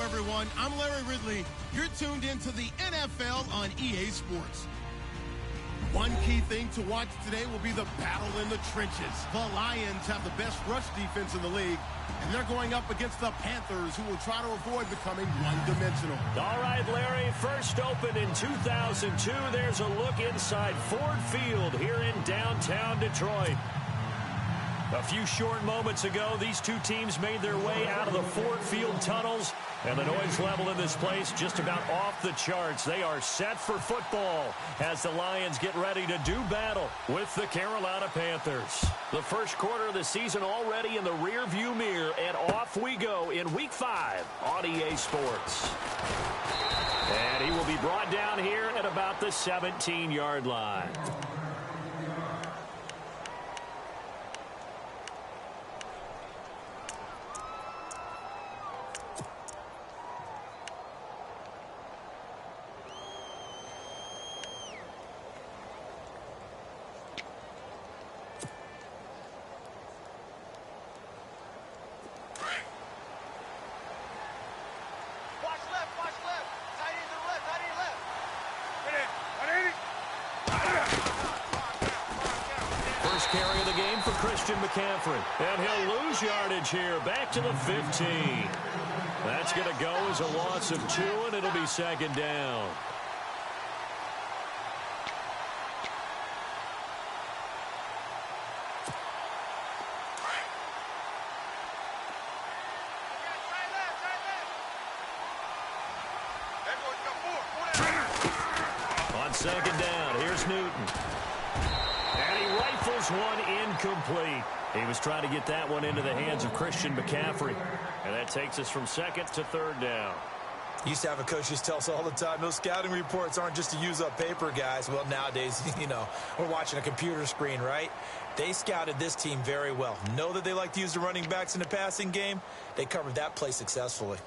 everyone. I'm Larry Ridley. You're tuned into the NFL on EA Sports. One key thing to watch today will be the battle in the trenches. The Lions have the best rush defense in the league, and they're going up against the Panthers, who will try to avoid becoming one-dimensional. All right, Larry, first opened in 2002. There's a look inside Ford Field here in downtown Detroit. A few short moments ago, these two teams made their way out of the Ford Field tunnels, and the noise level in this place just about off the charts. They are set for football as the Lions get ready to do battle with the Carolina Panthers. The first quarter of the season already in the rearview mirror, and off we go in Week 5 on EA Sports. And he will be brought down here at about the 17-yard line. Carry of the game for Christian McCaffrey. And he'll lose yardage here. Back to the 15. That's going to go as a loss of 2, and it'll be second down. On second down, here's Newton. One incomplete. He was trying to get that one into the hands of Christian McCaffrey. And that takes us from second to third down. Used to have a coach just tell us all the time, those scouting reports aren't just to use up paper, guys. Well, nowadays, we're watching a computer screen, right? They scouted this team very well. Know that they like to use the running backs in the passing game. They covered that play successfully.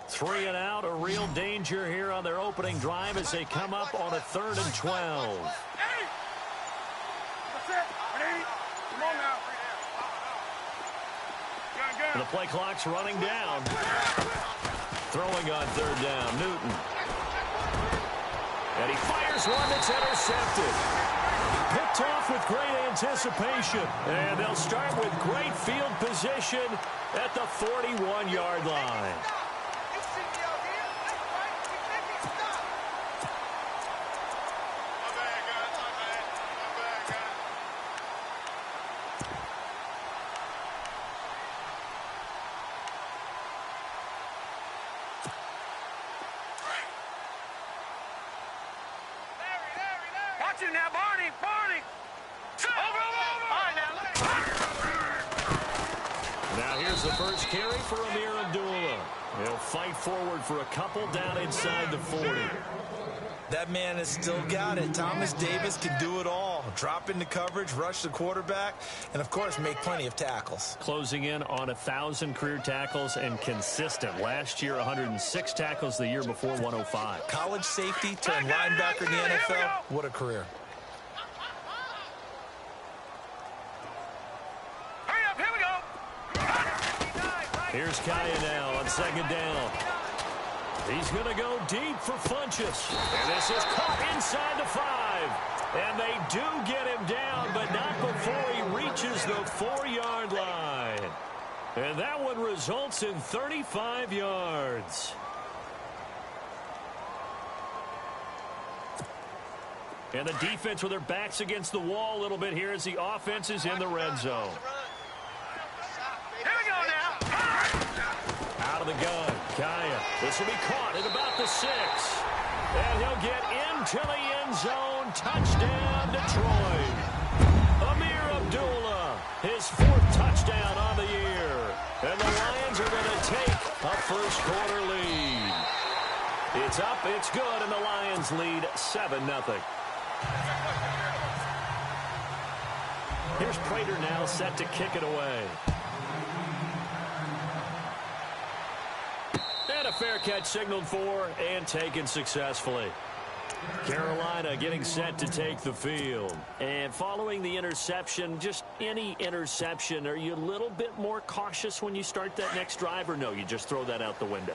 3 and out, a real danger here on their opening drive as they come up on a 3rd and 12. And the play clock's running down. Throwing on 3rd down, Newton. And he fires one that's intercepted. Picked off with great anticipation. And they'll start with great field position at the 41-yard line. Now, Barney. Now here's the first carry for Amir Abdullah. He'll fight forward for a couple down inside the 40. That man has still got it. Thomas Davis can do it all. Drop into coverage, rush the quarterback, and, of course, make plenty of tackles. Closing in on 1,000 career tackles and consistent. Last year, 106 tackles. The year before, 105. College safety turned linebacker in the NFL. What a career. Hurry up, here we go. Here's Kaya now on second down. He's going to go deep for Funchess. And this is caught inside the 5. And they do get him down, but not before he reaches the 4-yard line. And that one results in 35 yards. And the defense with their backs against the wall a little bit here as the offense is in the red zone. Here we go now. Out of the gun, Kaya. This will be caught at about the 6. And he'll get into the end zone. Touchdown, Detroit. Amir Abdullah, his 4th touchdown on the year. And the Lions are going to take a first quarter lead. It's up, it's good, and the Lions lead 7-0. Here's Prater now set to kick it away. And a fair catch signaled for and taken successfully. Carolina getting set to take the field. And following the interception, just any interception, are you a little bit more cautious when you start that next drive, or no, you just throw that out the window?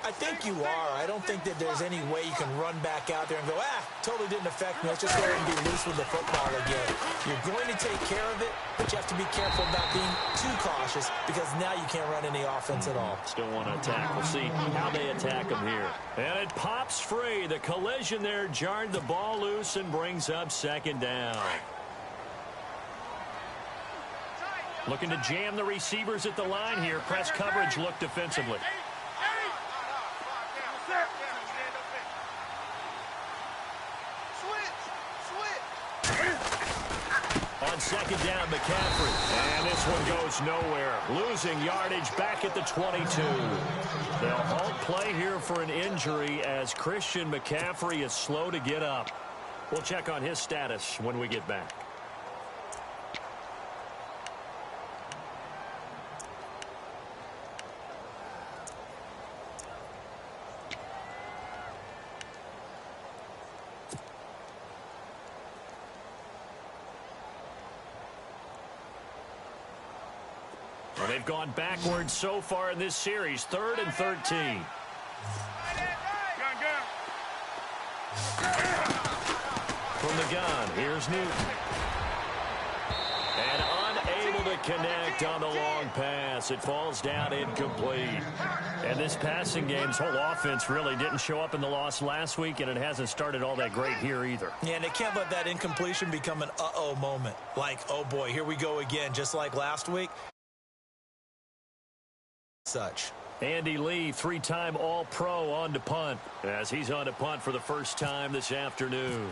I think you are. I don't think that there's any way you can run back out there and go, totally didn't affect me. Let's just go ahead and be loose with the football again. You're going to take care of it, but you have to be careful about being too cautious because now you can't run any offense at all. Still want to attack. We'll see how they attack them here. And it pops free. The collision there jarred the ball loose and brings up second down. Looking to jam the receivers at the line here. Press coverage look defensively. On second down, McCaffrey. And this one goes nowhere. Losing yardage back at the 22. They'll halt play here for an injury as Christian McCaffrey is slow to get up. We'll check on his status when we get back. Well, they've gone backwards so far in this series. 3rd and 13. From the gun, here's Newton. And unable to connect on the long pass. It falls down incomplete. And this passing game's whole offense really didn't show up in the loss last week, and it hasn't started all that great here either. Yeah, and they can't let that incompletion become an uh-oh moment. Like, oh boy, here we go again, just like last week. Such. Andy Lee, 3-time All-Pro on to punt, as he's on to punt for the first time this afternoon.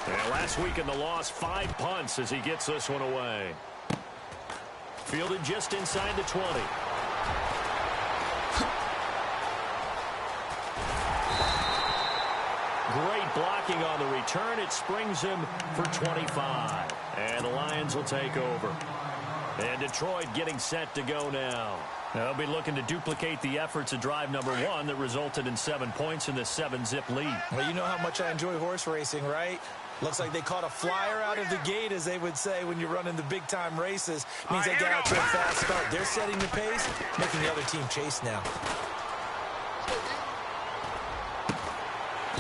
And last week in the loss, 5 punts as he gets this one away. Fielded just inside the 20. Great blocking on the return. It springs him for 25. And the Lions will take over. And Detroit getting set to go now. They'll be looking to duplicate the efforts of drive number 1 that resulted in 7 points in the 7-zip lead. Well, you know how much I enjoy horse racing, right? Looks like they caught a flyer out of the gate, as they would say when you're running the big-time races. Means they get out to a fast start. They're setting the pace, making the other team chase now.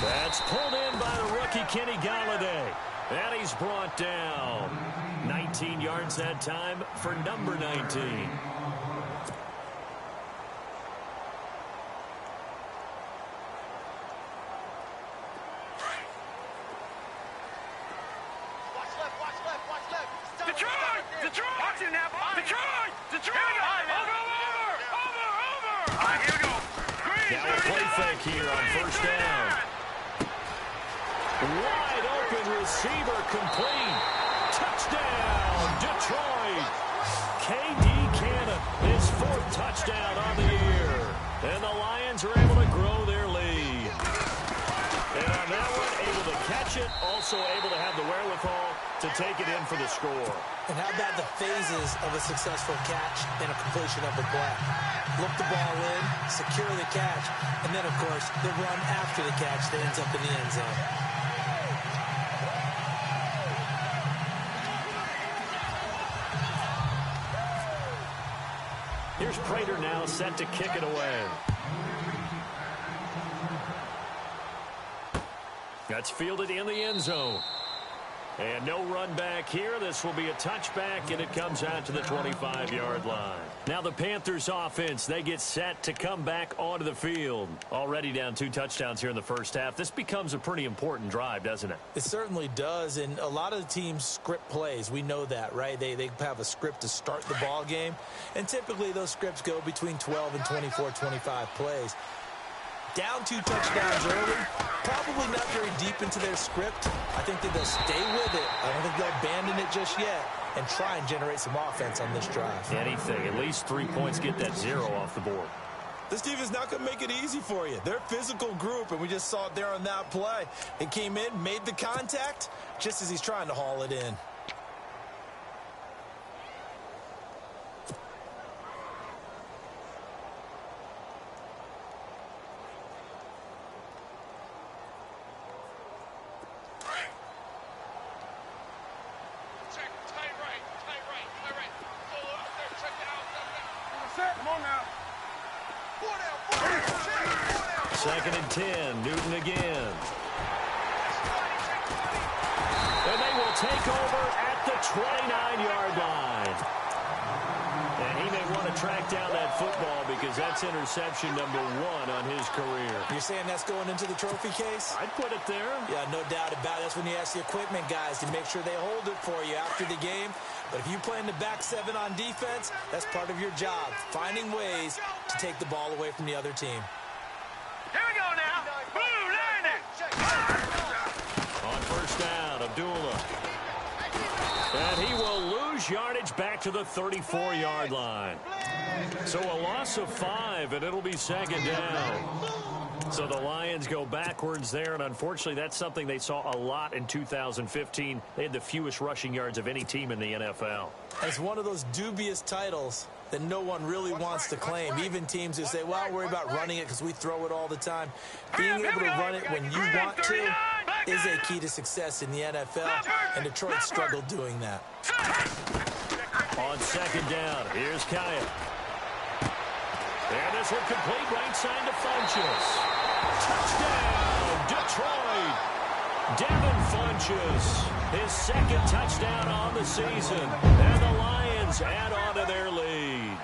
That's pulled in by the rookie Kenny Galladay. And he's brought down. 19 yards that time for number 19. Detroit! Detroit! Watch it now, boy! Detroit! Detroit! Over! All right, here we go. Now a play fake here on first down. Wide open receiver complete. Touchdown, Detroit. K.D. Cannon, his 4th touchdown on the year. And the Lions are able to grow their lead. And on that one, able to catch it, also able to have the wherewithal to take it in for the score. And how about the phases of a successful catch and a completion of the play? Look the ball in, secure the catch, and then, of course, the run after the catch that ends up in the end zone. Here's Prater now set to kick it away. That's fielded in the end zone. And no run back here. This will be a touchback, and it comes out to the 25-yard line. Now the Panthers offense, they get set to come back onto the field. Already down 2 touchdowns here in the first half. This becomes a pretty important drive, doesn't it? It certainly does, and a lot of the teams script plays. We know that, right? They have a script to start the ball game, and typically those scripts go between 12 and 24, 25 plays. Down 2 touchdowns early, probably not very deep into their script. I think that they'll stay with it. I don't think they'll abandon it just yet and try and generate some offense on this drive. Anything. At least 3 points, get that 0 off the board. This team is not going to make it easy for you. They're a physical group, and we just saw it there on that play. It came in, made the contact, just as he's trying to haul it in. 2nd and 10. Newton again. And they will take over at the 29-yard line. And he may want to track down that football because that's interception number 1 on his career. You're saying that's going into the trophy case? I'd put it there. Yeah, no doubt about it. That's when you ask the equipment guys to make sure they hold it for you after the game. But if you play in the back 7 on defense, that's part of your job, finding ways to take the ball away from the other team. Here we go now. Blue line it. On first down, Abdullah. And he will lose yardage back to the 34-yard line. So a loss of 5, and it'll be 2nd down. So the Lions go backwards there, and unfortunately that's something they saw a lot in 2015. They had the fewest rushing yards of any team in the NFL. It's one of those dubious titles that no one really wants to claim. Even teams who say, well, worry about running it because we throw it all the time. Being able to run it when you want to is a key to success in the NFL, and Detroit struggled doing that. On 2nd down, here's Kaya. And this one complete right side to Funchess. Touchdown, Detroit. Devin Funchess, his 2nd touchdown on the season. And the Lions add on to their lead.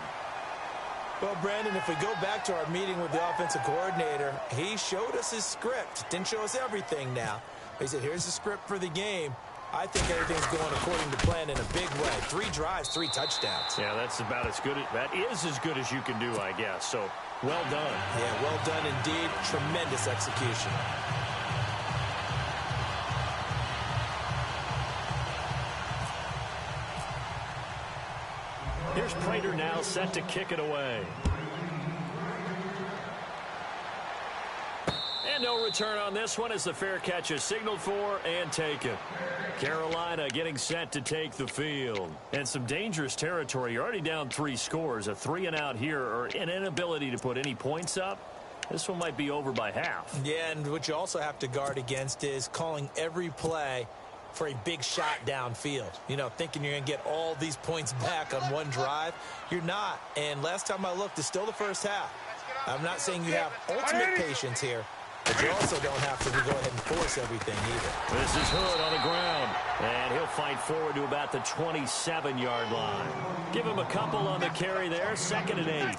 Well, Brandon, if we go back to our meeting with the offensive coordinator, he showed us his script. Didn't show us everything now. He said, here's the script for the game. I think everything's going according to plan in a big way. 3 drives, 3 touchdowns. Yeah, that's about as good. That is as good as you can do, I guess. So, well done. Yeah, well done indeed. Tremendous execution. Here's Prater now set to kick it away. And no return on this one as the fair catch is signaled for and taken. Carolina getting set to take the field. And some dangerous territory. You're already down 3 scores. A 3-and-out here or an inability to put any points up. This one might be over by half. Yeah, and what you also have to guard against is calling every play for a big shot downfield. You know, thinking you're going to get all these points back on one drive. You're not. And last time I looked, it's still the first half. I'm not saying you have ultimate patience here, but you also don't have to go ahead and force everything either. This is Hood on the ground. And he'll fight forward to about the 27-yard line. Give him a couple on the carry there. 2nd and 8.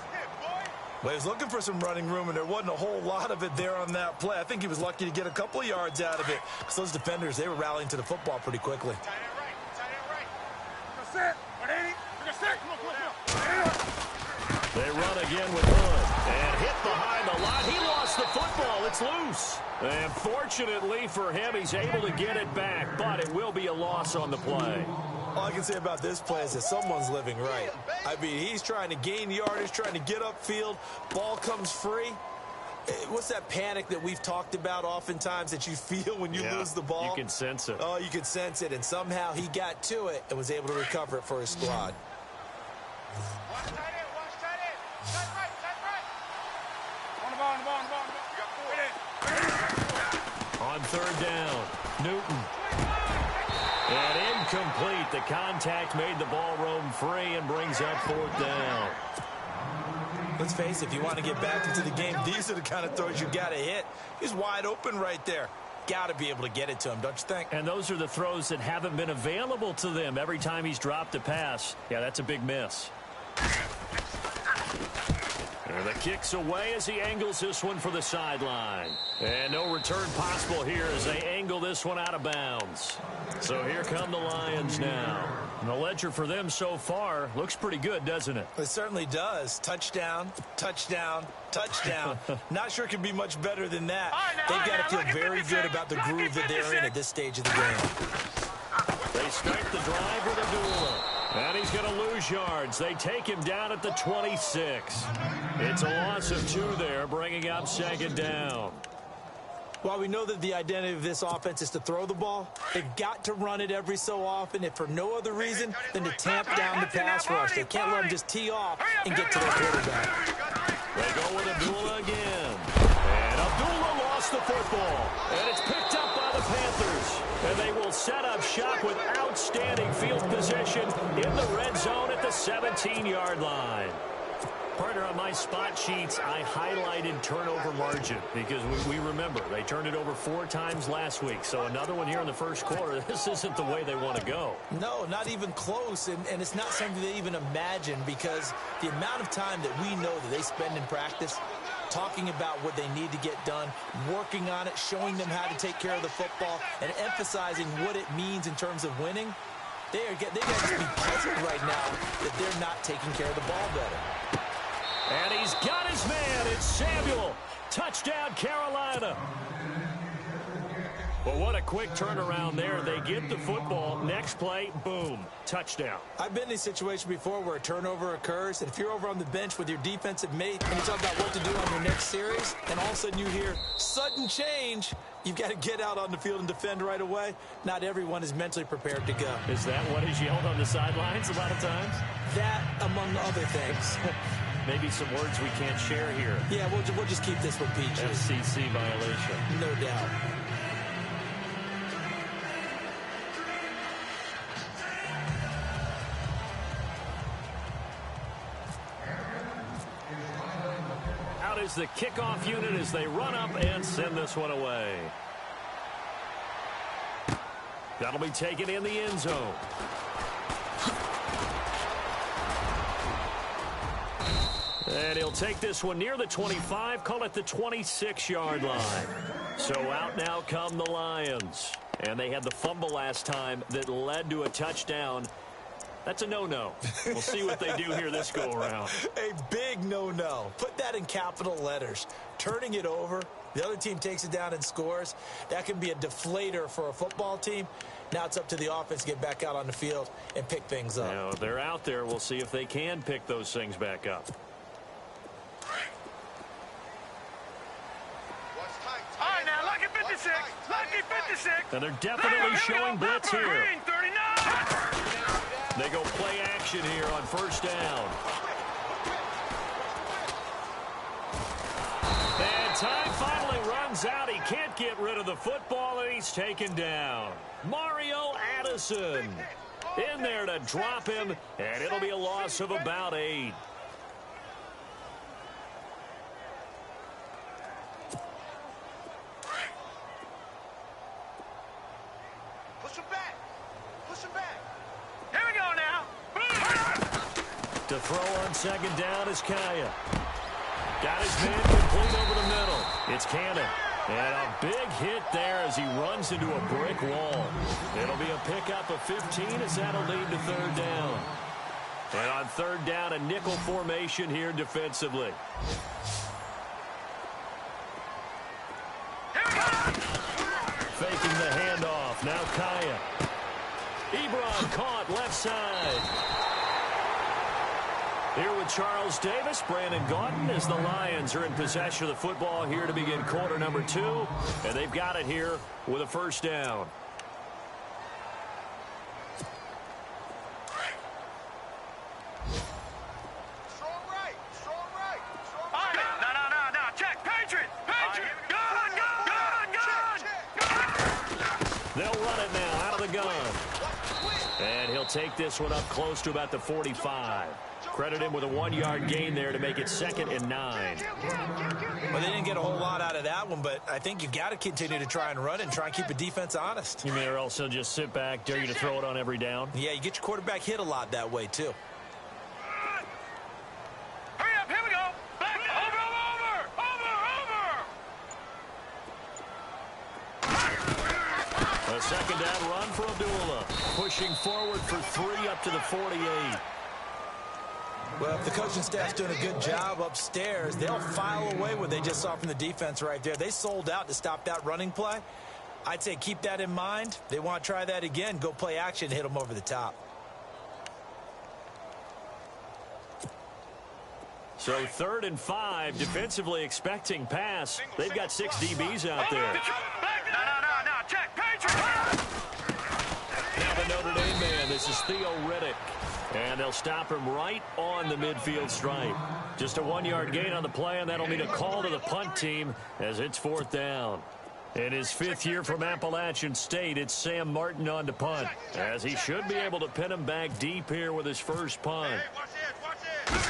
Well, he was looking for some running room, and there wasn't a whole lot of it there on that play. I think he was lucky to get a couple of yards out of it because those defenders, they were rallying to the football pretty quickly. They run again with Hood. And hit behind the line. He lost the football. It's loose. And fortunately for him, he's able to get it back, but it will be a loss on the play. All I can say about this play is that someone's living right. I mean, he's trying to gain yardage, trying to get upfield. Ball comes free. What's that panic that we've talked about oftentimes that you feel when you lose the ball? You can sense it. Oh, you can sense it. And somehow he got to it and was able to recover it for his squad. Watch tight end, watch tight end. Tight right, tight right. On the ball, on the ball, on the ball. You got 4. On 3rd down, Newton. And incomplete. The contact made the ball roam free and brings up 4th down. Let's face it, if you want to get back into the game, these are the kind of throws you got to hit. He's wide open right there. Got to be able to get it to him, don't you think? And those are the throws that haven't been available to them every time he's dropped a pass. Yeah, that's a big miss. And the kick's away as he angles this one for the sideline. And no return possible here as they angle this one out of bounds. So here come the Lions now. And the ledger for them so far looks pretty good, doesn't it? It certainly does. Touchdown, touchdown, touchdown. Not sure it can be much better than that. They've got to feel very good about the groove that they're in at this stage of the game. They start the drive with Abdullah. And he's going to lose yards. They take him down at the 26. It's a loss of 2 there, bringing up 2nd down. While we know that the identity of this offense is to throw the ball, they've got to run it every so often, if for no other reason than to tamp down the pass rush. They can't let them just tee off and get to their quarterback. They go with Abdullah again. And Abdullah lost the football. And it's picked up by the Panthers. And they will set up shop with outstanding field position in the red zone at the 17-yard line. Partner, on my spot sheets, I highlighted turnover margin because we remember they turned it over 4 times last week. So another one here in the first quarter. This isn't the way they want to go. No, not even close, and it's not something they even imagine because the amount of time that we know that they spend in practice talking about what they need to get done, working on it, showing them how to take care of the football, and emphasizing what it means in terms of winning. They got to be puzzled right now that they're not taking care of the ball better. And he's got his man. It's Samuel. Touchdown, Carolina. Well, what a quick turnaround there. They get the football. Next play, boom, touchdown. I've been in a situation before where a turnover occurs, and if you're over on the bench with your defensive mate and you talk about what to do on your next series, and all of a sudden you hear sudden change, you've got to get out on the field and defend right away. Not everyone is mentally prepared to go. Is that what is yelled on the sidelines a lot of times? That, among other things. Maybe some words we can't share here. Yeah, we'll just keep this one PG. FCC violation. No doubt. Out is the kickoff unit as they run up and send this one away. That'll be taken in the end zone. And he'll take this one near the 25, call it the 26-yard line. So out now come the Lions. And they had the fumble last time that led to a touchdown. That's a no-no. We'll see what they do here this go-around. A big no-no. Put that in capital letters. Turning it over, the other team takes it down and scores. That can be a deflator for a football team. Now it's up to the offense to get back out on the field and pick things up. Now, they're out there. We'll see if they can pick those things back up. All right, now, lucky 56. Lucky 56. And they're definitely showing blitz here. Green, 39. They go play action here on first down. And time finally runs out. He can't get rid of the football, and he's taken down. Mario Addison in there to drop him, and it'll be a loss of about 8. Push him back. Push him back. Here we go now. To throw on second down is Kaya. Got his man complete over the middle. It's Cannon. And a big hit there as he runs into a brick wall. It'll be a pickup of 15 as that'll lead to third down. And on third down, a nickel formation here defensively. Faking the handoff. Now Kaya. Ebron caught left side. Here with Charles Davis, Brandon Gaudin, as the Lions are in possession of the football here to begin quarter number 2. And they've got it here with a first down. Strong right. Strong right. Strong right. No. Check. Patriot. Gun. They'll run it now out of the gun. And he'll take this one up close to about the 45. Credit him with a 1-yard gain there to make it 2nd and 9. Well, they didn't get a whole lot out of that one, but I think you've got to continue to try and run and try and keep the defense honest. You may also just sit back, dare you to throw it on every down? Yeah, you get your quarterback hit a lot that way, too. Hurry up. Here we go. Back. Over. A second down run for Abdullah. Pushing forward for 3 up to the 48. Well, if the coaching staff's doing a good job upstairs, they'll file away what they just saw from the defense right there. They sold out to stop that running play. I'd say keep that in mind. They want to try that again. Go play action, hit them over the top. So 3rd and 5, defensively expecting pass. They've got 6 DBs out there. No. Check. Patriot. Now the Notre Dame man, this is Theo Riddick. And they'll stop him right on the midfield stripe. Just a 1-yard gain on the play, and that'll mean a call to the punt team as it's 4th down. In his 5th year from Appalachian State, it's Sam Martin on to punt, as he should be able to pin him back deep here with his first punt. Watch it.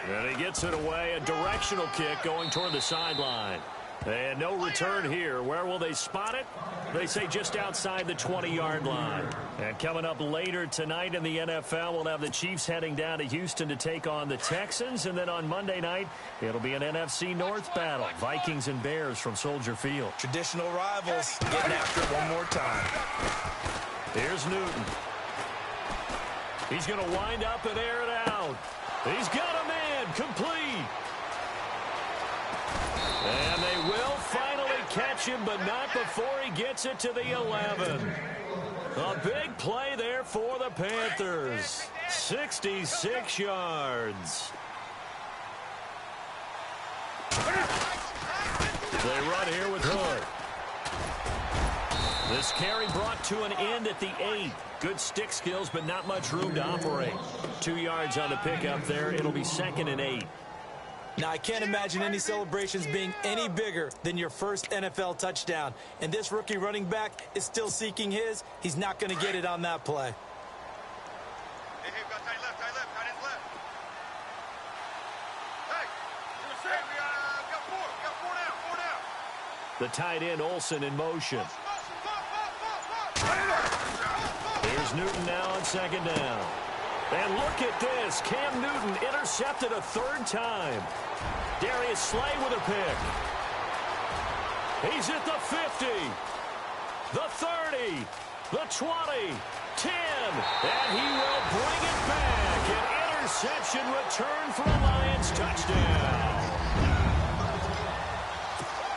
And he gets it away. A directional kick going toward the sideline. And no return here. Where will they spot it? They say just outside the 20-yard line. And coming up later tonight in the NFL, we'll have the Chiefs heading down to Houston to take on the Texans. And then on Monday night, it'll be an NFC North battle. Vikings and Bears from Soldier Field. Traditional rivals getting after it one more time. Here's Newton. He's going to wind up and air it out. He's got a man complete. And they will finally catch him, but not before he gets it to the 11. A big play there for the Panthers. 66 yards. They run here with Hood. This carry brought to an end at the 8. Good stick skills, but not much room to operate. 2 yards on the pickup there. It'll be 2nd and 8. Now, I can't imagine any celebrations being any bigger than your first NFL touchdown. And this rookie running back is still seeking his. He's not going to get it on that play. Hey, got tight left, tight left. Hey, we got four now. The tight end, Olsen, in motion. Here's Newton now on 2nd down. And look at this. Cam Newton intercepted a 3rd time. Darius Slay with a pick. He's at the 50, the 30, the 20, 10, and he will bring it back. An interception return for a Lions touchdown.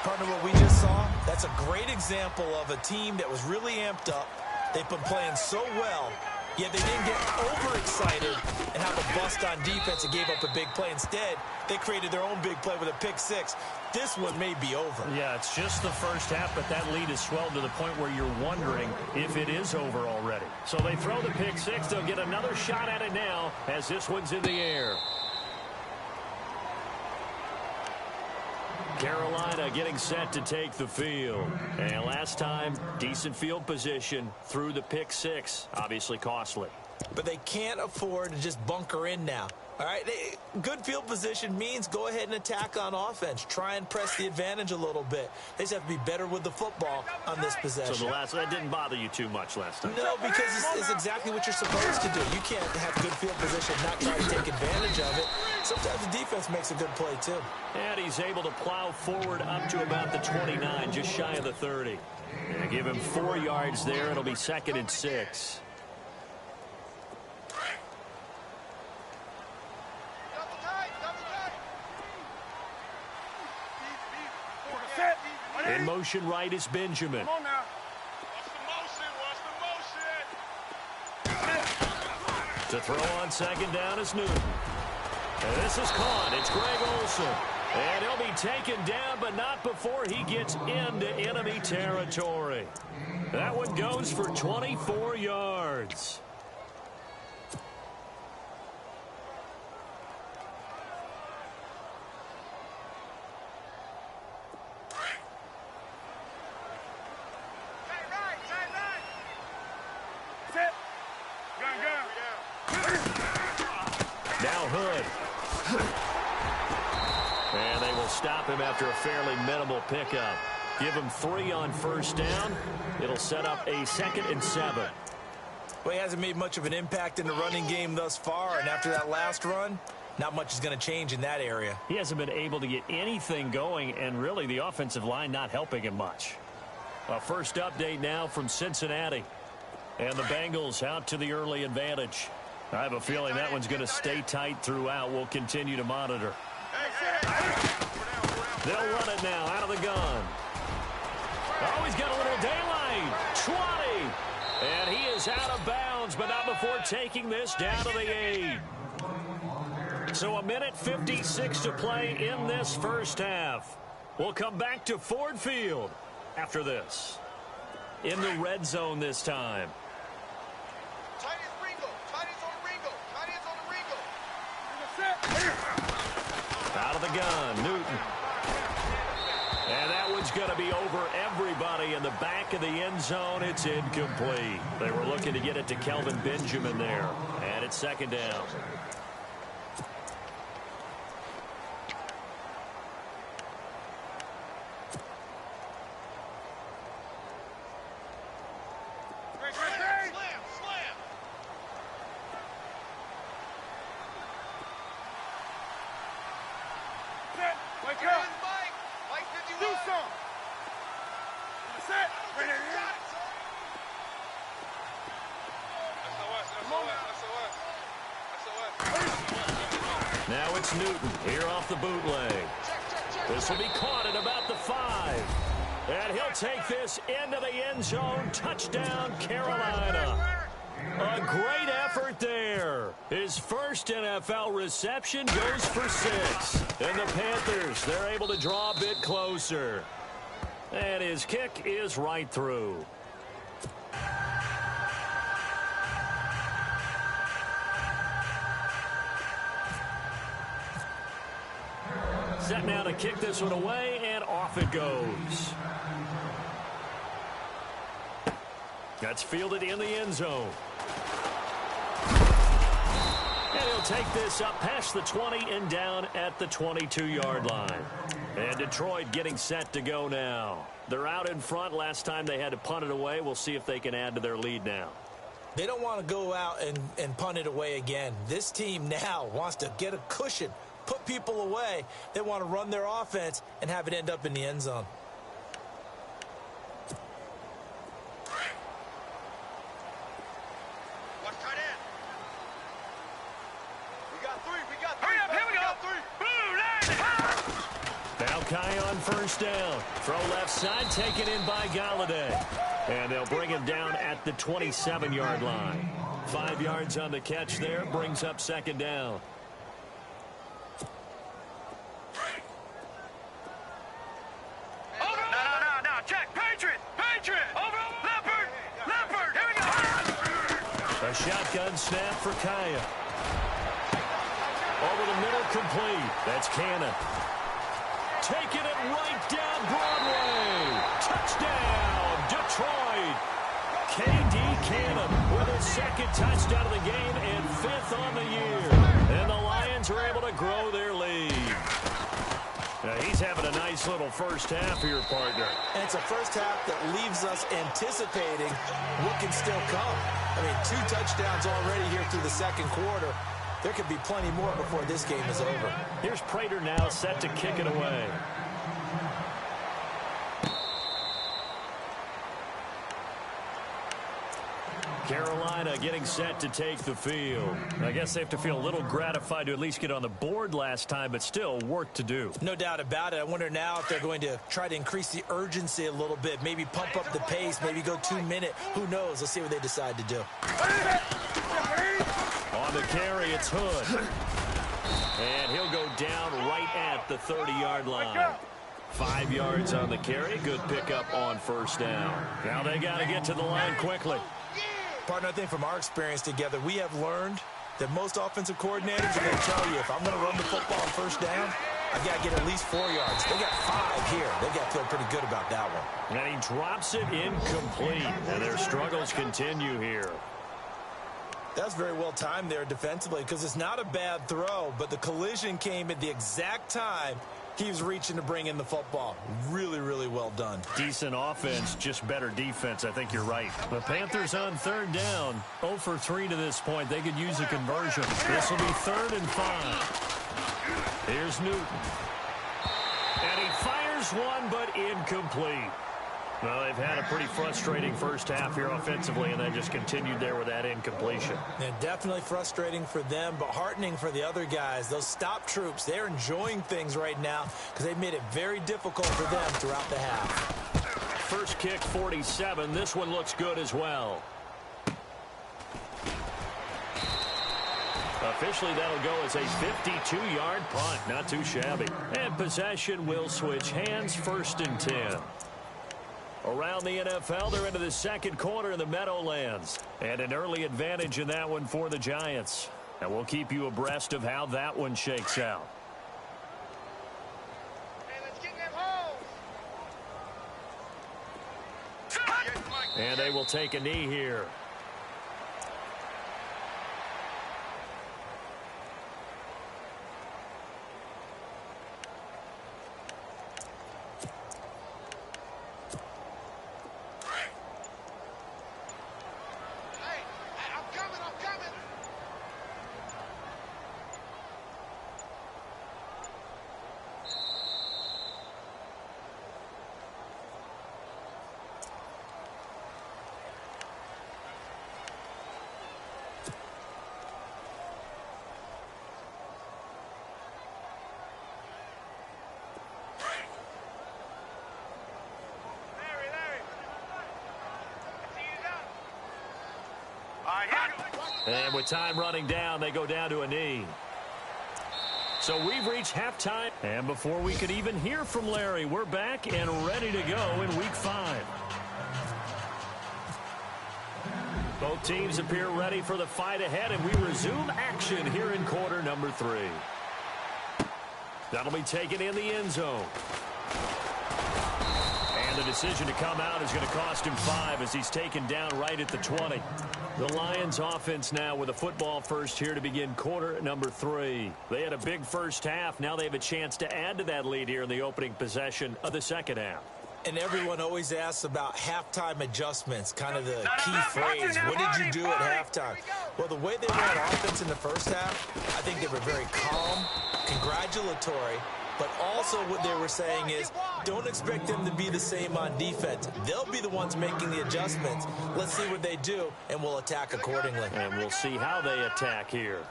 Partner, what we just saw, that's a great example of a team that was really amped up. They've been playing so well, yet they didn't get overexcited and have a bust on defense and gave up a big play. Instead, they created their own big play with a pick 6. This one may be over. Yeah, it's just the first half, but that lead has swelled to the point where you're wondering if it is over already. So they throw the pick 6. They'll get another shot at it now as this one's in the air. Carolina getting set to take the field. And last time, decent field position through the pick 6. Obviously costly. But they can't afford to just bunker in now. All right, good field position means go ahead and attack on offense. Try and press the advantage a little bit. They just have to be better with the football on this possession. So that didn't bother you too much last time? No, because it's exactly what you're supposed to do. You can't have good field position and not try to take advantage of it. Sometimes the defense makes a good play, too. And he's able to plow forward up to about the 29, just shy of the 30. And give him 4 yards there. It'll be 2nd and 6. In motion right is Benjamin. Come on now. Watch the motion. To throw on 2nd down is Newton. And this is caught. It's Greg Olsen. And he'll be taken down, but not before he gets into enemy territory. That one goes for 24 yards. Now Hood. And they will stop him after a fairly minimal pickup. Give him 3 on 1st down. It'll set up a 2nd and 7. Well, he hasn't made much of an impact in the running game thus far, and after that last run, not much is going to change in that area. He hasn't been able to get anything going, and really the offensive line not helping him much. A first update now from Cincinnati. And the Bengals out to the early advantage. I have a feeling that one's going to stay tight throughout. We'll continue to monitor. They'll run it now out of the gun. Oh, he's got a little daylight. 20. And he is out of bounds, but not before taking this down to the 8. So a minute 56 to play in this first half. We'll come back to Ford Field after this. In the red zone this time. Out of the gun, Newton. And that one's going to be over everybody in the back of the end zone. It's incomplete. They were looking to get it to Kelvin Benjamin there. And it's 2nd down. Wake up. Mike 51. Do something. That's it. Right here. Now it's Newton here off the bootleg. This will be caught at about the 5. And he'll take this into the end zone. Touchdown, Carolina. A great effort there. His first NFL reception goes for 6. And the Panthers, they're able to draw a bit closer. And his kick is right through. Set now to kick this one away, and off it goes. That's fielded in the end zone. And he'll take this up past the 20 and down at the 22-yard line. And Detroit getting set to go now. They're out in front. Last time they had to punt it away. We'll see if they can add to their lead now. They don't want to go out and punt it away again. This team now wants to get a cushion, put people away. They want to run their offense and have it end up in the end zone. Watch tight end. We got 3. We got 3. Hurry up. Here we go. 3. Now Kai on first down. Throw left side, taken in by Galladay. And they'll bring him down at the 27-yard line. 5 yards on the catch there, brings up second down. No. Check. Patriot. Over. Leopard. Here we go. A shotgun snap for Kaya. Over the middle, complete. That's Cannon. Taking it right down Broadway. Touchdown, Detroit. K.D. Cannon with his second touchdown of the game and 5th on the year. And the Lions are able to grow their lead. Now he's having a nice little first half here, partner. And it's a first half that leaves us anticipating what can still come. I mean, 2 touchdowns already here through the second quarter. There could be plenty more before this game is over. Here's Prater now set to kick it away. Carolina getting set to take the field. I guess they have to feel a little gratified to at least get on the board last time, but still work to do. No doubt about it. I wonder now if they're going to try to increase the urgency a little bit, maybe pump up the pace, maybe go 2-minute. Who knows? Let's see what they decide to do. On the carry, it's Hood. And he'll go down right at the 30-yard line. 5 yards on the carry. Good pickup on first down. Now they got to get to the line quickly. Partner, I think from our experience together, we have learned that most offensive coordinators are going to tell you, if I'm going to run the football on first down, I've got to get at least 4 yards. They got 5 here. They've got to feel pretty good about that one. And he drops it incomplete. And their struggles continue here. That's very well timed there defensively, because it's not a bad throw, but the collision came at the exact time he was reaching to bring in the football. Really, really well done. Decent offense, just better defense. I think you're right. The Panthers on third down. 0 for 3 to this point. They could use a conversion. This will be 3rd and 5. Here's Newton. And he fires one, but incomplete. Well, they've had a pretty frustrating first half here offensively, and they just continued there with that incompletion. And definitely frustrating for them, but heartening for the other guys. Those stop troops, they're enjoying things right now because they've made it very difficult for them throughout the half. First kick, 47. This one looks good as well. Officially, that'll go as a 52-yard punt. Not too shabby. And possession will switch hands, 1st and 10. Around the NFL, they're into the second quarter in the Meadowlands. And an early advantage in that one for the Giants. And we'll keep you abreast of how that one shakes out. Hey, let's get them home. And they will take a knee here. And with time running down, they go down to a knee. So we've reached halftime. And before we could even hear from Larry, we're back and ready to go in Week 5. Both teams appear ready for the fight ahead, and we resume action here in quarter number 3. That'll be taken in the end zone. And the decision to come out is going to cost him 5 as he's taken down right at the 20. The Lions offense now with a football first here to begin quarter number 3. They had a big first half. Now they have a chance to add to that lead here in the opening possession of the second half. And everyone always asks about halftime adjustments, kind of the key phrase. What did you do at halftime? Well, the way they ran offense in the first half, I think they were very calm, congratulatory, but also what they were saying is don't expect them to be the same on defense. They'll be the ones making the adjustments. Let's see what they do, and we'll attack accordingly. And we'll see how they attack here.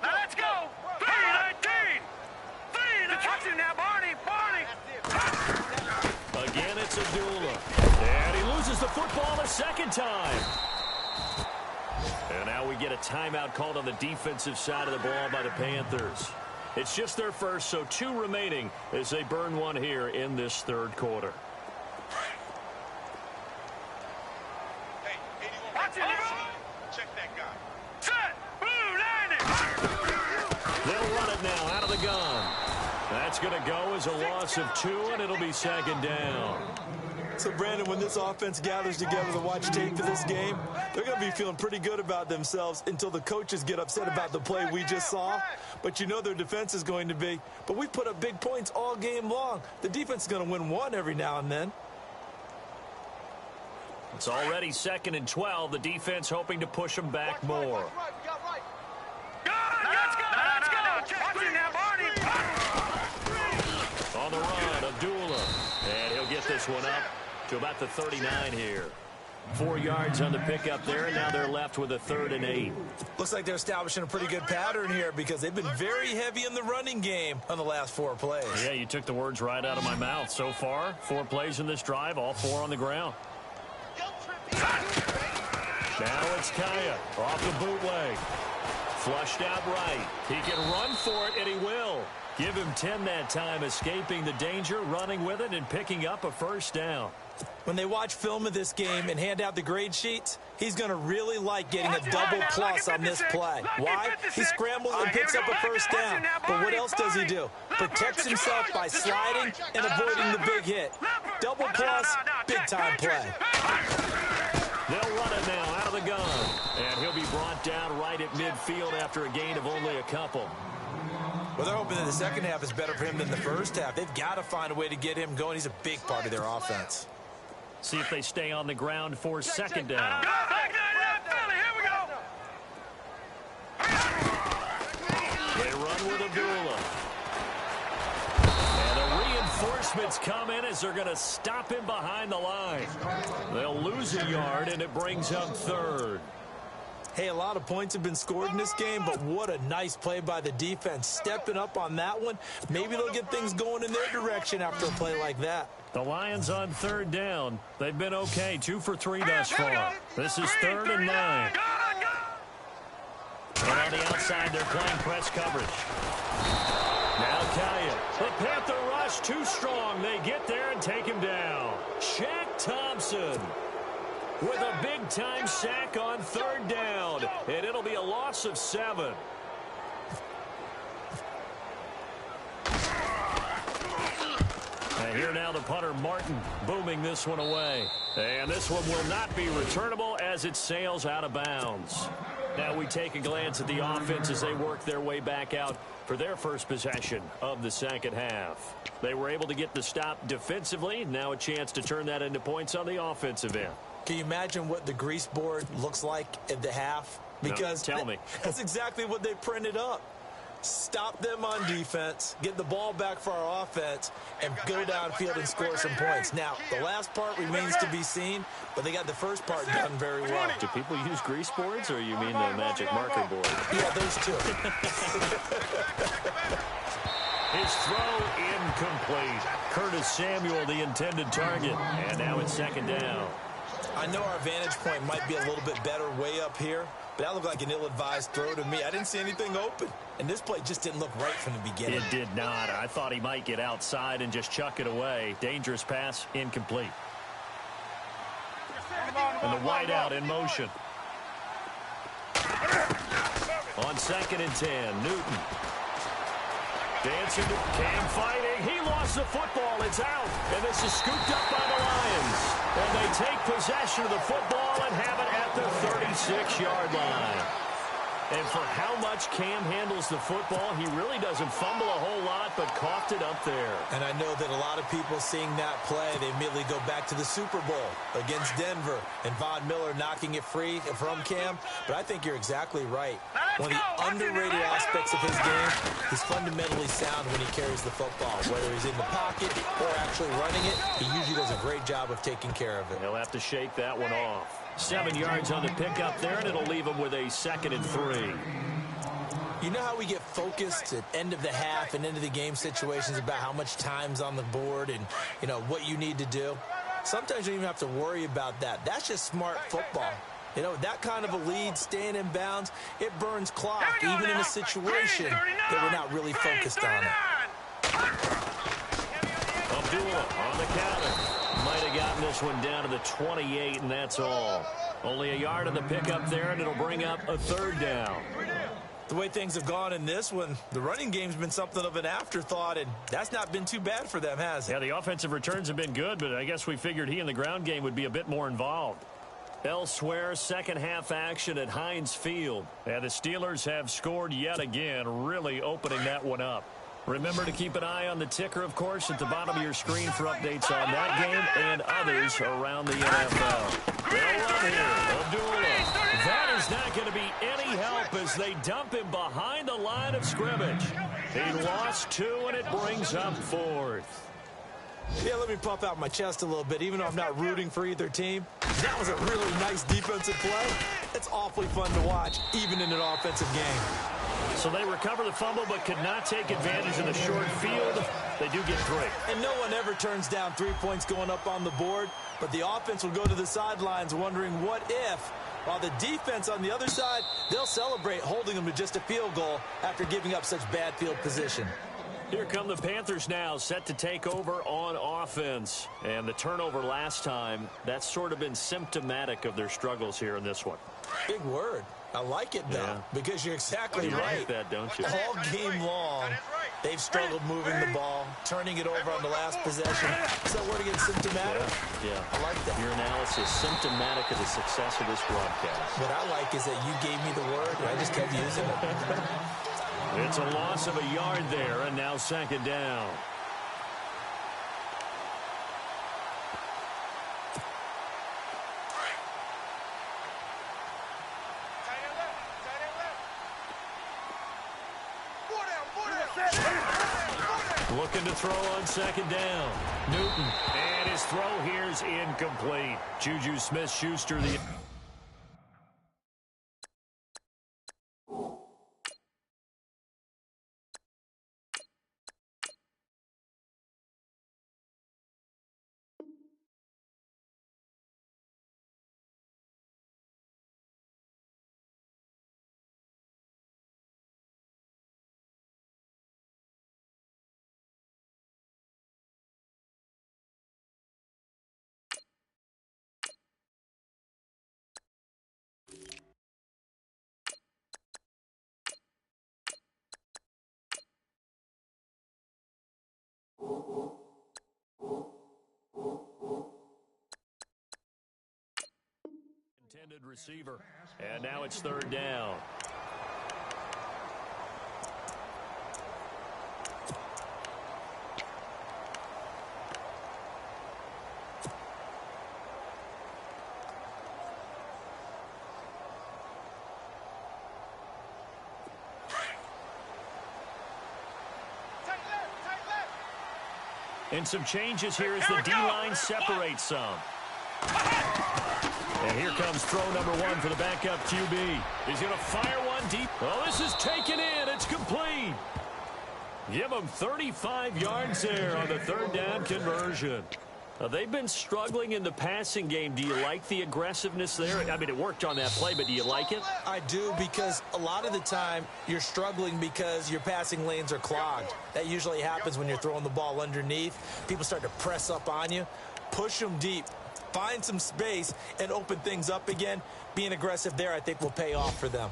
Now let's go. 3-19. Watch him now, Barney. Again, it's Abdullah. And he loses the football a second time. And now we get a timeout called on the defensive side of the ball by the Panthers. It's just their first, so 2 remaining as they burn one here in this third quarter. Hey, 81. Watch him now. Check that guy. Set. Blue, landing. They'll run it now out of the gun. That's going to go as a loss of 2, and it'll be second down. So, Brandon, when this offense gathers together to watch tape for this game, they're going to be feeling pretty good about themselves until the coaches get upset about the play we just saw. But you know their defense is going to be. But we put up big points all game long. The defense is going to win one every now and then. It's already 2nd and 12. The defense hoping to push them back more. Let's go. Watch him now, Barney. On the run, Abdullah. And he'll get this one up to about the 39 here. 4 yards on the pickup there, and now they're left with a 3rd and 8. Looks like they're establishing a pretty good pattern here because they've been very heavy in the running game on the last 4 plays. Yeah, you took the words right out of my mouth. So far, 4 plays in this drive, all 4 on the ground. Now it's Kaya off the bootleg. Flushed out right. He can run for it, and he will. Give him 10 that time, escaping the danger, running with it, and picking up a first down. When they watch film of this game and hand out the grade sheets, he's going to really like getting a double plus on this play. Why? He scrambles and picks up a first down. But what else does he do? Protects himself by sliding and avoiding the big hit. Double plus, big-time play. They'll run it now out of the gun. And he'll be brought down right at midfield after a gain of only a couple. Well, they're hoping that the second half is better for him than the first half. They've got to find a way to get him going. He's a big part of their offense. See if they stay on the ground for second down. Here we go. They run with Abdullah. And the reinforcements come in as they're going to stop him behind the line. They'll lose a yard, and it brings up 3rd. Hey, a lot of points have been scored in this game, but what a nice play by the defense. Stepping up on that one. Maybe they'll get things going in their direction after a play like that. The Lions on 3rd down. They've been okay, 2 for 3 thus far. This is 3rd and 9. And on the outside, they're playing press coverage. Now Kaya. The Panther rush too strong. They get there and take him down. Shaq Thompson with a big-time sack on 3rd down. And it'll be a loss of 7. And here now the punter, Martin, booming this one away. And this one will not be returnable as it sails out of bounds. Now we take a glance at the offense as they work their way back out for their first possession of the second half. They were able to get the stop defensively. Now a chance to turn that into points on the offensive end. Can you imagine what the grease board looks like at the half? Because no, tell me. That's exactly what they printed up. Stop them on defense, get the ball back for our offense, and go downfield and score some points. Now, the last part remains to be seen, but they got the first part done very well. Do people use grease boards, or you mean the magic marker board? Yeah, those two. His throw incomplete. Curtis Samuel, the intended target. And now it's second down. I know our vantage point might be a little bit better way up here, but that looked like an ill-advised throw to me. I didn't see anything open, and this play just didn't look right from the beginning. It did not. I thought he might get outside and just chuck it away. Dangerous pass, incomplete. And the wideout in motion. On 2nd and 10, Newton. Dancing to Cam fighting. He lost the football. It's out. And this is scooped up by the Lions. And they take possession of the football and have it at the 36-yard line. And for how much Cam handles the football, he really doesn't fumble a whole lot, but coughed it up there. And I know that a lot of people seeing that play, they immediately go back to the Super Bowl against Denver and Von Miller knocking it free from Cam. But I think you're exactly right. One of the underrated aspects of his game, he's fundamentally sound when he carries the football. Whether he's in the pocket or actually running it, he usually does a great job of taking care of it. He'll have to shake that one off. 7 yards on the pickup there, and it'll leave him with a 2nd and 3. You know how we get focused at end of the half and into the game situations about how much time's on the board and, you know, what you need to do? Sometimes you don't even have to worry about that. That's just smart football. You know, that kind of a lead, staying in bounds, it burns clock, even in a situation that we're not really focused on it. Abdullah on the counter. Might have gotten this one down to the 28, and that's all. Only a yard on the pickup there, and it'll bring up a 3rd down. The way things have gone in this one, the running game's been something of an afterthought, and that's not been too bad for them, has it? Yeah, the offensive returns have been good, but I guess we figured he in the ground game would be a bit more involved. Elsewhere, second half action at Heinz Field. And the Steelers have scored yet again, really opening that one up. Remember to keep an eye on the ticker, of course, at the bottom of your screen for updates on that game and others around the NFL. They'll run here. Abdullah. That is not going to be any help as they dump him behind the line of scrimmage. He lost 2, and it brings up 4th. Yeah, let me puff out my chest a little bit, even though I'm not rooting for either team. That was a really nice defensive play. It's awfully fun to watch, even in an offensive game. So they recover the fumble but could not take advantage of the short field. They do get 3. And no one ever turns down 3 points going up on the board, but the offense will go to the sidelines wondering what if, while the defense on the other side, they'll celebrate holding them to just a field goal after giving up such bad field position. Here come the Panthers now, set to take over on offense. And the turnover last time, that's sort of been symptomatic of their struggles here in this one. Big word. I like it, though, because you're exactly right. You like that, don't you? All game long, they've struggled moving the ball, turning it over on the last possession. Is that word again, symptomatic? Yeah. I like that. Your analysis, symptomatic of the success of this broadcast. What I like is that you gave me the word, and I just kept using it. It's a loss of a yard there, and now 2nd down. Looking to throw on 2nd down. Newton, and his throw here's incomplete. Juju Smith-Schuster, the... Intended receiver. And now it's 3rd down. And some changes here as the D-line separates some. And here comes throw number 1 for the backup QB. He's going to fire one deep. Oh, this is taken in. It's complete. Give him 35 yards there on the 3rd down conversion. They've been struggling in the passing game. Do you like the aggressiveness there? I mean, it worked on that play, but do you like it? I do, because a lot of the time you're struggling because your passing lanes are clogged. That usually happens when you're throwing the ball underneath. People start to press up on you. Push them deep. Find some space and open things up again. Being aggressive there, I think, will pay off for them.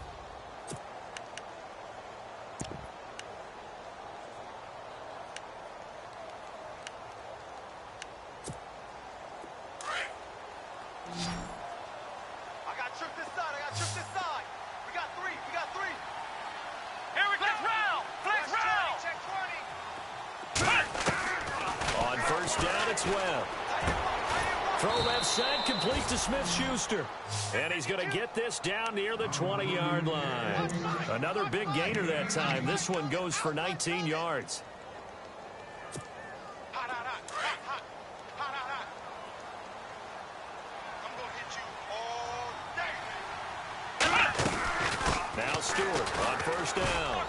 Throw left side, complete to Smith-Schuster. And he's going to get this down near the 20-yard line. Another big gainer that time. This one goes for 19 yards. Now Stewart on first down.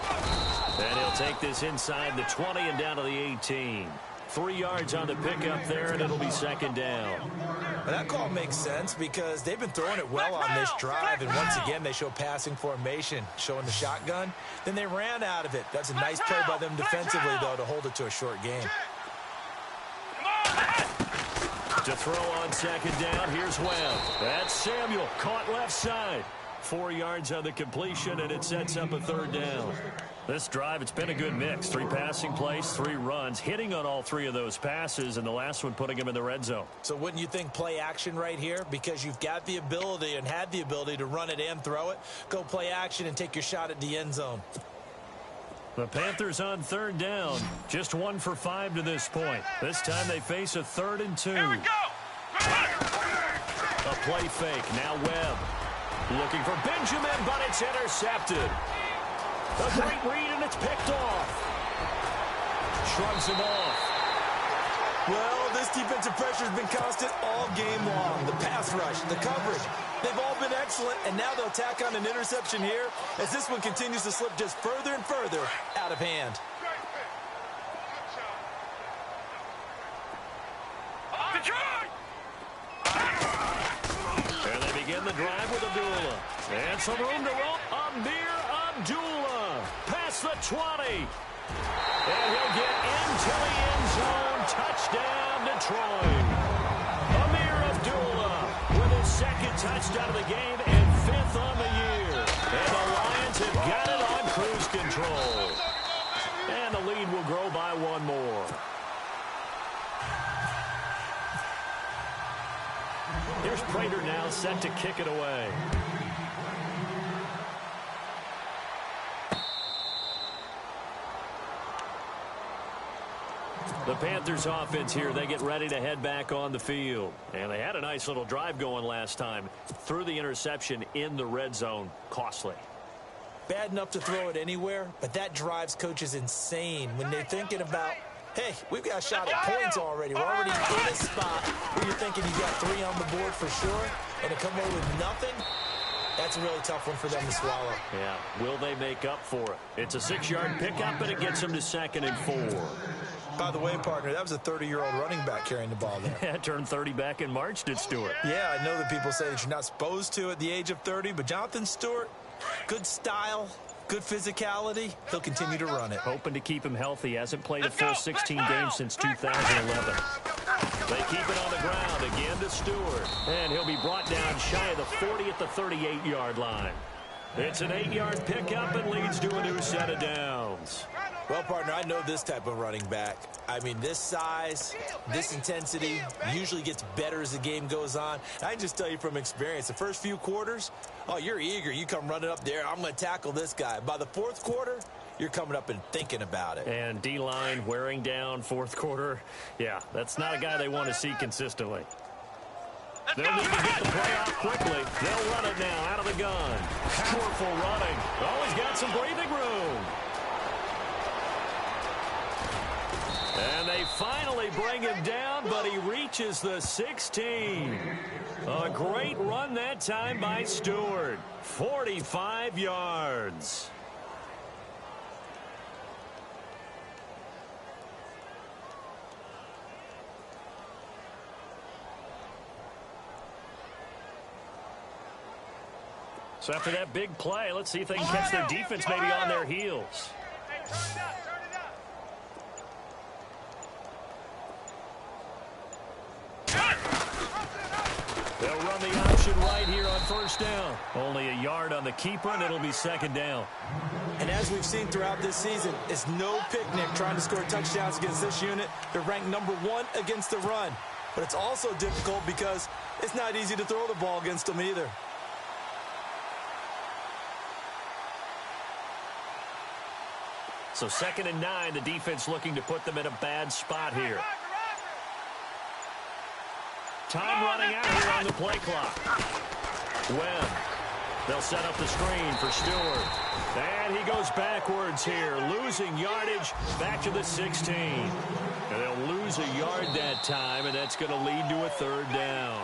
And he'll take this inside the 20 and down to the 18. 3 yards on the pickup there, and it'll be second down. Well, that call makes sense because they've been throwing it well on this drive, and once again they show passing formation, showing the shotgun. Then they ran out of it. That's a nice play by them defensively, though, to hold it to a short game. To throw on second down, here's Webb. That's Samuel, caught left side. 4 yards on the completion, and it sets up a third down. This drive, it's been a good mix. 3 passing plays, 3 runs, hitting on all 3 of those passes, and the last one putting him in the red zone. So wouldn't you think play action right here? Because you've got the ability and had the ability to run it and throw it. Go play action and take your shot at the end zone. The Panthers on third down. Just 1 for 5 to this point. This time they face a 3rd and 2. Here we go. A play fake. Now Webb. Looking for Benjamin, but it's intercepted. A great read, and it's picked off. Shrugs him off. Well, this defensive pressure has been constant all game long. The pass rush, the coverage, they've all been excellent, and now they'll tack on an interception here as this one continues to slip just further and further out of hand. And they begin the drive with Abdullah. And some room to roam. Amir Abdullah past the 20. And he'll get into the end zone. Touchdown, Detroit. Amir Abdullah with his 2nd touchdown of the game and 5th on the year. And the Lions have got it on cruise control. And the lead will grow by 1 more. Here's Prater now set to kick it away. The Panthers offense here, they get ready to head back on the field. And they had a nice little drive going last time. Threw the interception in the red zone. Costly. Bad enough to throw it anywhere, but that drives coaches insane when they're thinking about, hey, we've got a shot at points already. We're already in a spot where you're thinking you got 3 on the board for sure, and to come away with nothing, that's a really tough one for them to swallow. Yeah, will they make up for it? It's a 6-yard pickup, and it gets them to 2nd and 4. By the way, partner, that was a 30-year-old running back carrying the ball there. Yeah, turned 30 back in March, did Stewart. Yeah, I know that people say that you're not supposed to at the age of 30, but Jonathan Stewart, good style, good physicality. He'll continue to run it. Hoping to keep him healthy. Hasn't played a full 16 games since 2011. They keep it on the ground again to Stewart. And he'll be brought down shy of the 40 at the 38-yard line. It's an 8-yard pickup and leads to a new set of downs. Well, partner, I know this type of running back. I mean, this size, this intensity usually gets better as the game goes on. I can just tell you from experience, the first few quarters, oh, you're eager. You come running up there. I'm going to tackle this guy. By the 4th quarter, you're coming up and thinking about it. And D-line wearing down 4th quarter. Yeah, that's not a guy they want to see consistently. They'll need to get the play off quickly. They'll run it now out of the gun. Powerful running. Always got some breathing room. And they finally bring him down, but he reaches the 16. A great run that time by Stewart. 45 yards. So after that big play, let's see if they can catch their defense maybe on their heels. Hey, turn it up, turn it up. They'll run the option right here on first down. Only a yard on the keeper, and it'll be second down. And as we've seen throughout this season, it's no picnic trying to score touchdowns against this unit. They're ranked #1 against the run. But it's also difficult because it's not easy to throw the ball against them either. So 2nd and 9, the defense looking to put them in a bad spot here. Time running out here on the play clock. Webb. They'll set up the screen for Stewart. And he goes backwards here, losing yardage back to the 16. And they'll lose a yard that time, and that's going to lead to a 3rd down.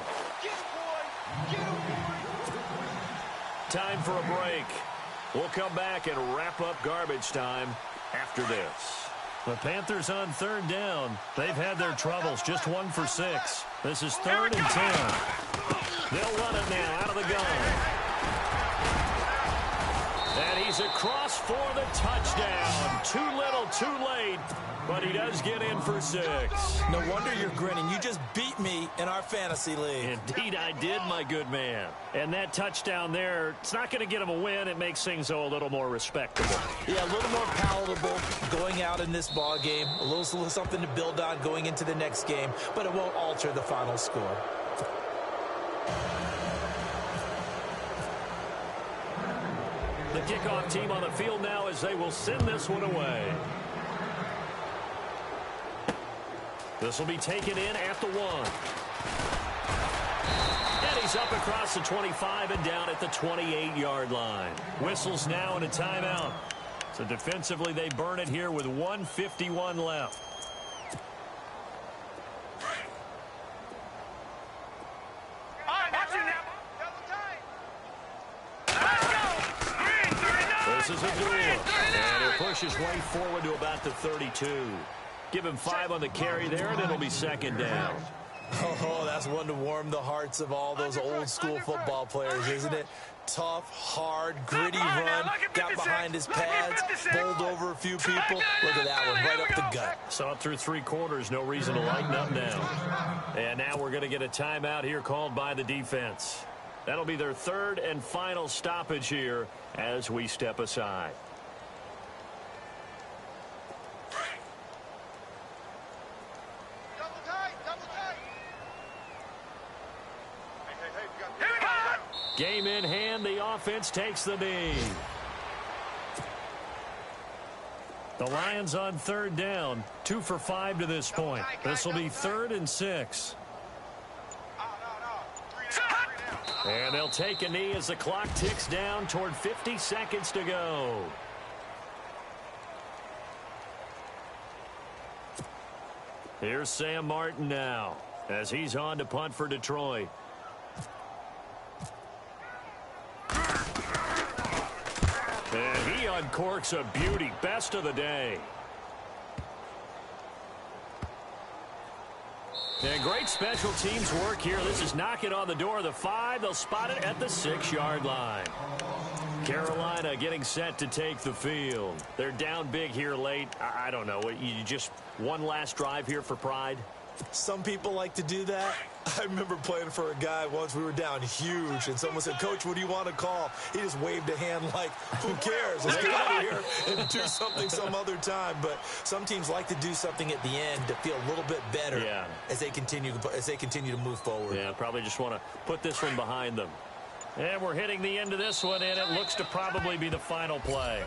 Time for a break. We'll come back and wrap up garbage time after this. The Panthers on 3rd down. They've had their troubles, just 1 for 6. This is 3rd and 10. They'll run it now out of the gun. And he's across for the touchdown. Too little, too late, but he does get in for 6. No wonder you're grinning. You just beat me in our fantasy league. Indeed I did, my good man. And that touchdown there, it's not going to get him a win. It makes things, though, a little more respectable. Yeah, a little more palatable going out in this ball game. A little something to build on going into the next game, but it won't alter the final score. The kickoff team on the field now as they will send this one away. This will be taken in at the 1. And he's up across the 25 and down at the 28-yard line. Whistles now and a timeout. So defensively they burn it here with 1:51 left. This is a duel, and he'll push his way forward to about the 32. Give him 5 on the carry there, and it'll be 2nd down. Oh, that's one to warm the hearts of all those old-school football players, isn't it? Tough, hard, gritty run, got behind his pads, bowled over a few people. Look at that one, right up the gut. Saw it through 3 quarters, no reason to lighten up now. And now we're going to get a timeout here called by the defense. That'll be their 3rd and final stoppage here as we step aside. Double tight, double tight. Game in hand, the offense takes the knee. The Lions on 3rd down, 2 for 5 to this point. This will be 3rd and 6. And they'll take a knee as the clock ticks down toward 50 seconds to go. Here's Sam Martin now as he's on to punt for Detroit. And he uncorks a beauty. Best of the day. And great special teams work here. This is knocking on the door of the 5. They'll spot it at the 6-yard line. Carolina getting set to take the field. They're down big here late. I don't know. You just one last drive here for pride? Some people like to do that. I remember playing for a guy once. We were down huge, and someone said, "Coach, what do you want to call?" He just waved a hand like, who cares? Let's get out of here and do something some other time. But some teams like to do something at the end to feel a little bit better as they continue to move forward. Yeah, probably just want to put this one behind them. And we're hitting the end of this one, and it looks to probably be the final play.